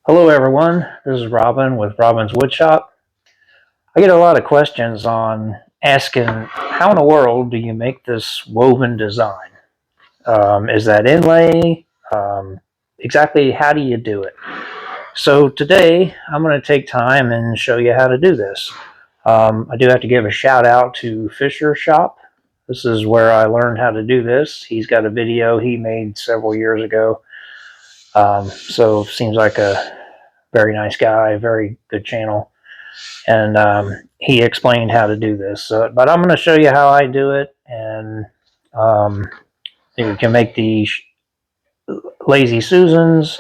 Hello everyone, this is Robin with Robinswoodshop. I get a lot of questions on asking how in the world do you make this woven design? Is that inlay? Exactly how do you do it? So today I'm going to take time and show you how to do this. I do have to give a shout out to Fisher Shop. This is where I learned how to do this. He's got a video he made several years ago. So seems like a very nice guy, very good channel. And he explained how to do this. But I'm going to show you how I do it, and you can make the lazy susans,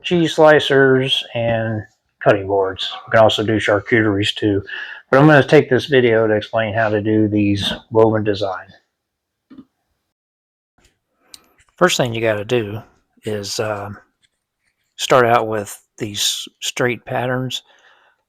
cheese slicers, and cutting boards. You can also do charcuteries too. But I'm going to take this video to explain how to do these woven designs. First thing you got to do is start out with these straight patterns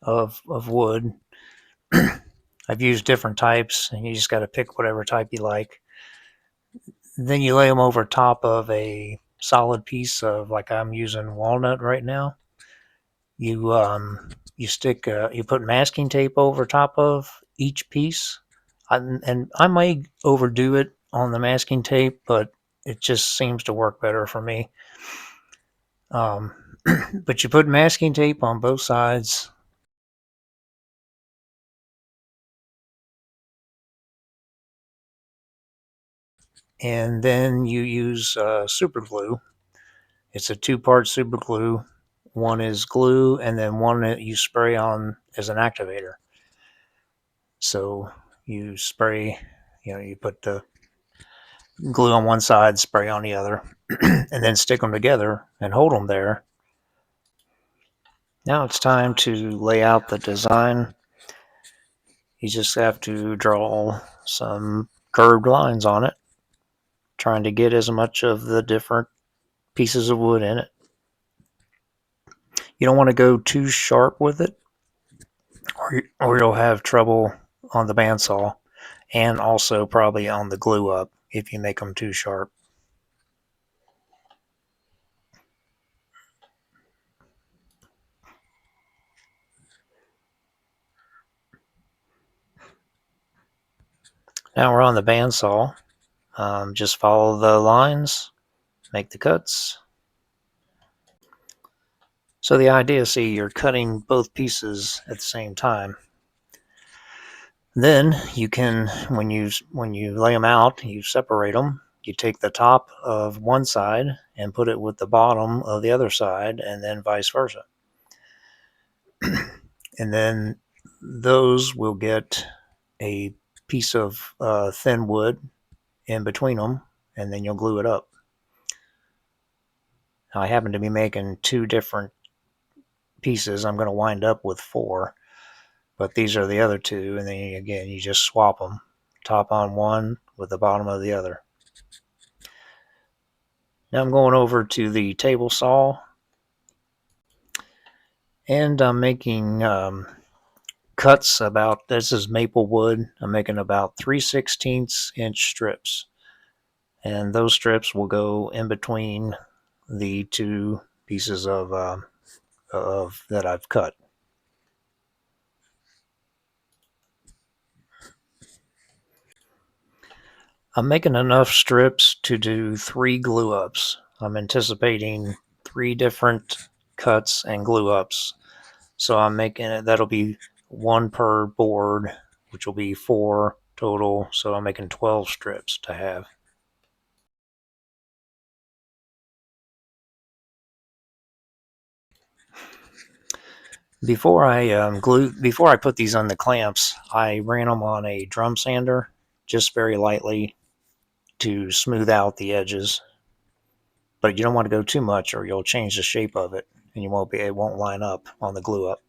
of wood. I've used different types, and you just got to pick whatever type you like. Then you lay them over top of a solid piece of, like I'm using walnut right now. You stick you put masking tape over top of each piece, and I might overdo it on the masking tape, but it just seems to work better for me. But you put masking tape on both sides. And then you use super glue. It's a two-part super glue. One is glue, and then one that you spray on as an activator. So you spray, you put the glue on one side, spray on the other, and then stick them together and hold them there. Now it's time to lay out the design. You just have to draw some curved lines on it, trying to get as much of the different pieces of wood in it. You don't want to go too sharp with it, or you'll have trouble on the bandsaw, and also probably on the glue up if you make them too sharp. Now we're on the bandsaw. Just follow the lines, make the cuts. So the idea, see, you're cutting both pieces at the same time. Then you can, when you lay them out, you separate them. You take the top of one side and put it with the bottom of the other side, and then vice versa. And then those will get a piece of thin wood in between them, and then you'll glue it up. Now, I happen to be making two different pieces. I'm going to wind up with four, but these are the other two, and then again you just swap them, top on one with the bottom of the other. Now I'm going over to the table saw, and I'm making cuts about, this is maple wood, I'm making about 3/16 inch strips, and those strips will go in between the two pieces of that I've cut. I'm making enough strips to do 3 glue ups. I'm anticipating 3 different cuts and glue ups. So I'm making it, that'll be 1 per board, which will be 4 total. So I'm making 12 strips to have. Before I put these on the clamps, I ran them on a drum sander, just very lightly, to smooth out the edges. But you don't want to go too much, or you'll change the shape of it, and it won't line up on the glue up.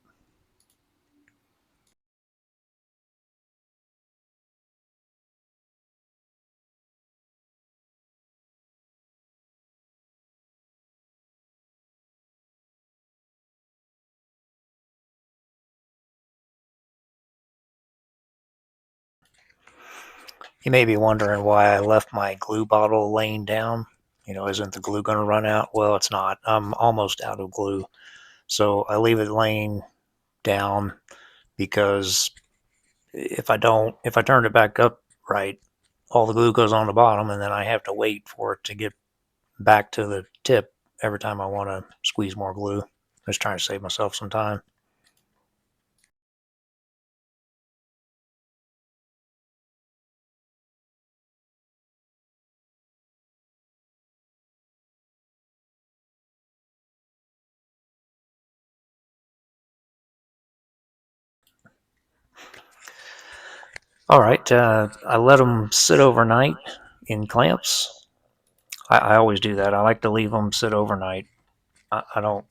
You may be wondering why I left my glue bottle laying down. Isn't the glue going to run out? Well, it's not. I'm almost out of glue. So I leave it laying down because if I turn it back up right, all the glue goes on the bottom, and then I have to wait for it to get back to the tip every time I want to squeeze more glue. Just trying to save myself some time. All right, I let them sit overnight in clamps. I always do that. I like to leave them sit overnight. I don't.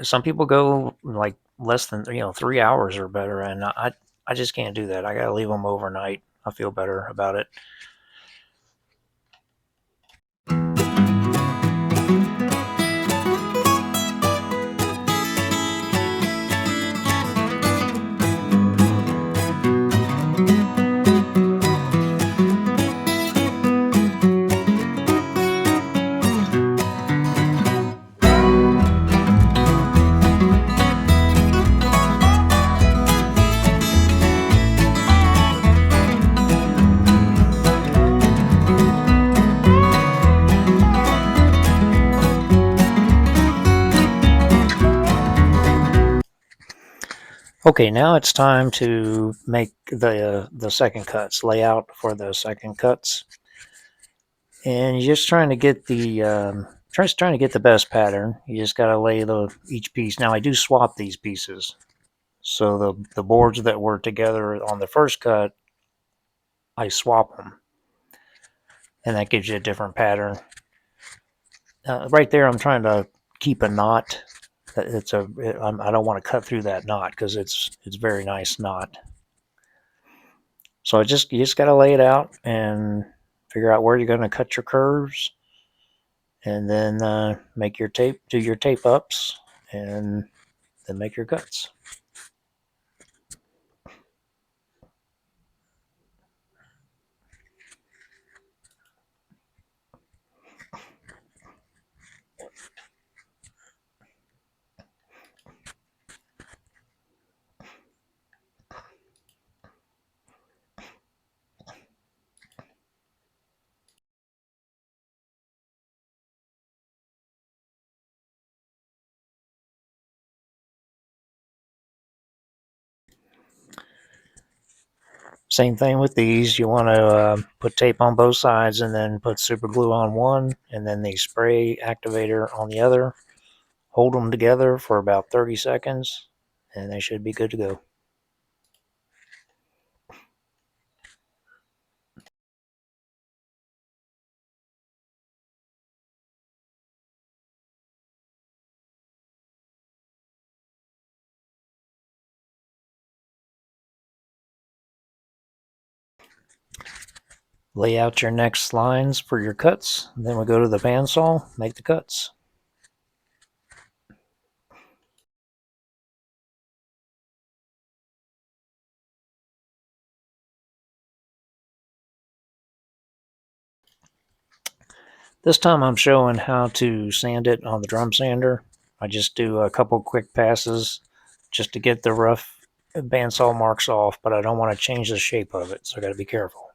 Some people go like less than 3 hours or better, and I just can't do that. I gotta leave them overnight. I feel better about it. Okay, now it's time to make the second cuts, layout for the second cuts, and you're just trying to get the trying to get the best pattern. You just got to lay each piece. Now I do swap these pieces, so the boards that were together on the first cut, I swap them, and that gives you a different pattern. Right there, I'm trying to keep a knot. I don't want to cut through that knot because it's very nice knot. So you just got to lay it out and figure out where you're going to cut your curves, and then do your tape ups, and then make your cuts. Same thing with these. You want to put tape on both sides and then put super glue on one and then the spray activator on the other. Hold them together for about 30 seconds and they should be good to go. Lay out your next lines for your cuts. Then we go to the bandsaw, make the cuts. This time I'm showing how to sand it on the drum sander. I just do a couple quick passes just to get the rough bandsaw marks off, but I don't want to change the shape of it, so I got to be careful.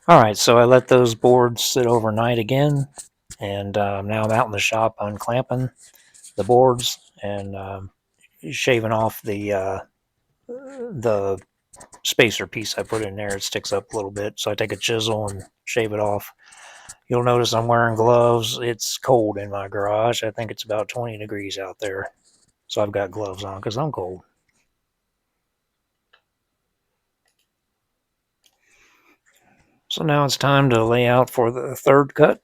Alright, so I let those boards sit overnight again, and now I'm out in the shop unclamping the boards and shaving off the spacer piece I put in there. It sticks up a little bit, so I take a chisel and shave it off. You'll notice I'm wearing gloves. It's cold in my garage. I think it's about 20 degrees out there, so I've got gloves on because I'm cold. So now it's time to lay out for the third cut.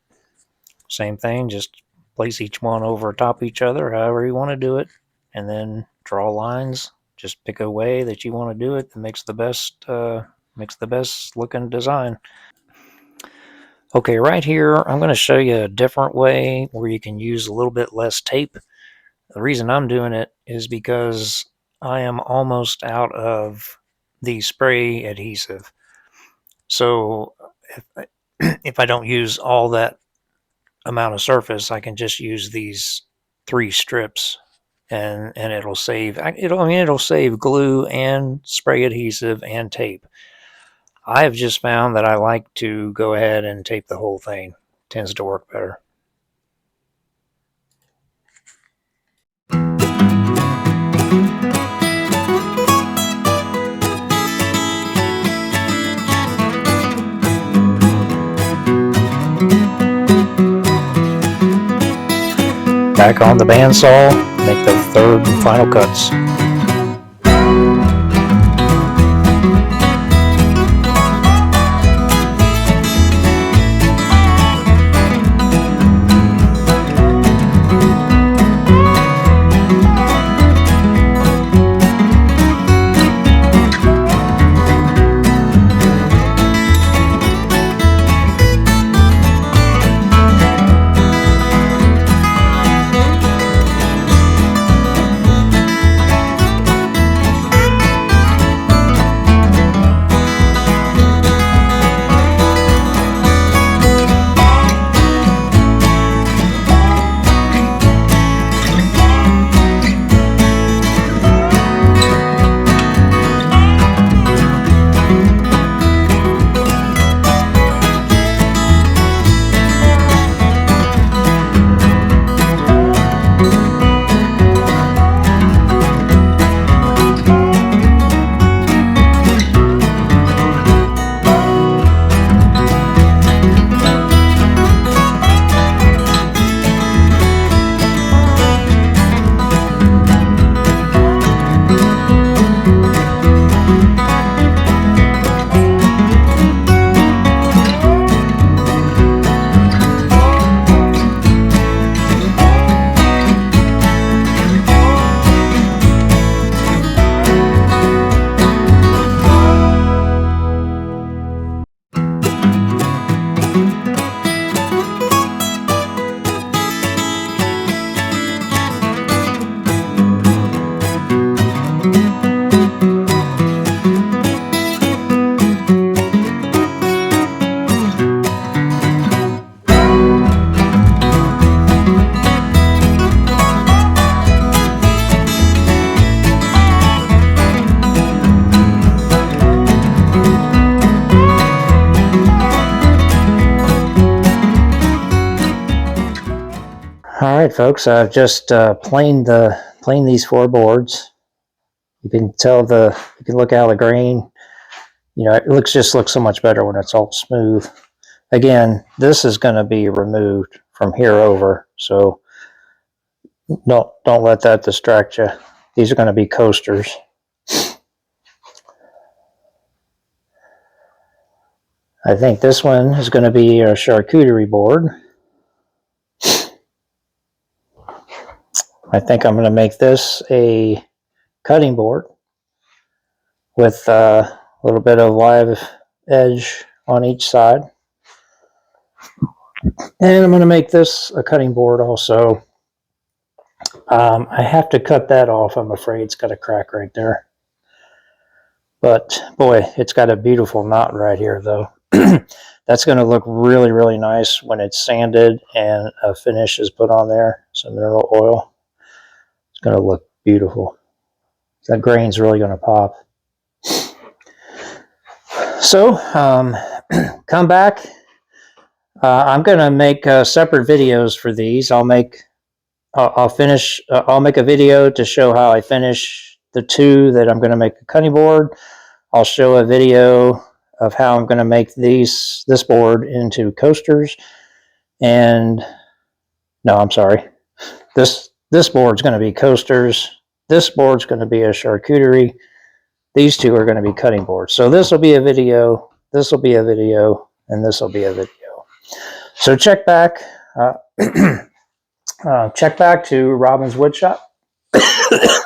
Same thing, just place each one over top each other, however you want to do it, and then draw lines. Just pick a way that you want to do it that makes the best looking design. Okay, right here, I'm going to show you a different way where you can use a little bit less tape. The reason I'm doing it is because I am almost out of the spray adhesive. So if I don't use all that amount of surface, I can just use these 3 strips, and it'll save. It'll save glue and spray adhesive and tape. I have just found that I like to go ahead and tape the whole thing. It tends to work better. Back on the bandsaw, make the third and final cuts. All right, folks. I've just planed these 4 boards. You can tell you can look out the grain. You know, it looks so much better when it's all smooth. Again, this is going to be removed from here over, so don't let that distract you. These are going to be coasters. I think this one is going to be a charcuterie board. I think I'm going to make this a cutting board with a little bit of live edge on each side. And I'm going to make this a cutting board also. I have to cut that off. I'm afraid it's got a crack right there. But boy, it's got a beautiful knot right here though. That's going to look really, really nice when it's sanded and a finish is put on there, some mineral oil. It's going to look beautiful. That grain's really going to pop. So, come back. I'm going to make separate videos for these. I'll make a video to show how I finish the two that I'm going to make a cutting board. I'll show a video of how I'm going to make this board into coasters. And no, I'm sorry. This board's going to be coasters. This board's going to be a charcuterie. These two are going to be cutting boards. So this will be a video, this will be a video, and this will be a video. So check back. Check back to Robin's Woodshop.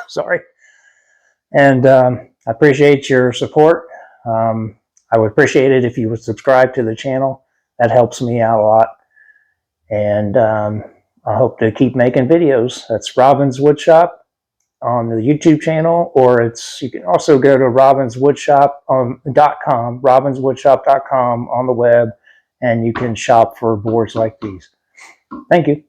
Sorry. And I appreciate your support. I would appreciate it if you would subscribe to the channel. That helps me out a lot. And I hope to keep making videos. That's Robin's Woodshop on the YouTube channel, or you can also go to robinswoodshop.com, robinswoodshop.com on the web, and you can shop for boards like these. Thank you.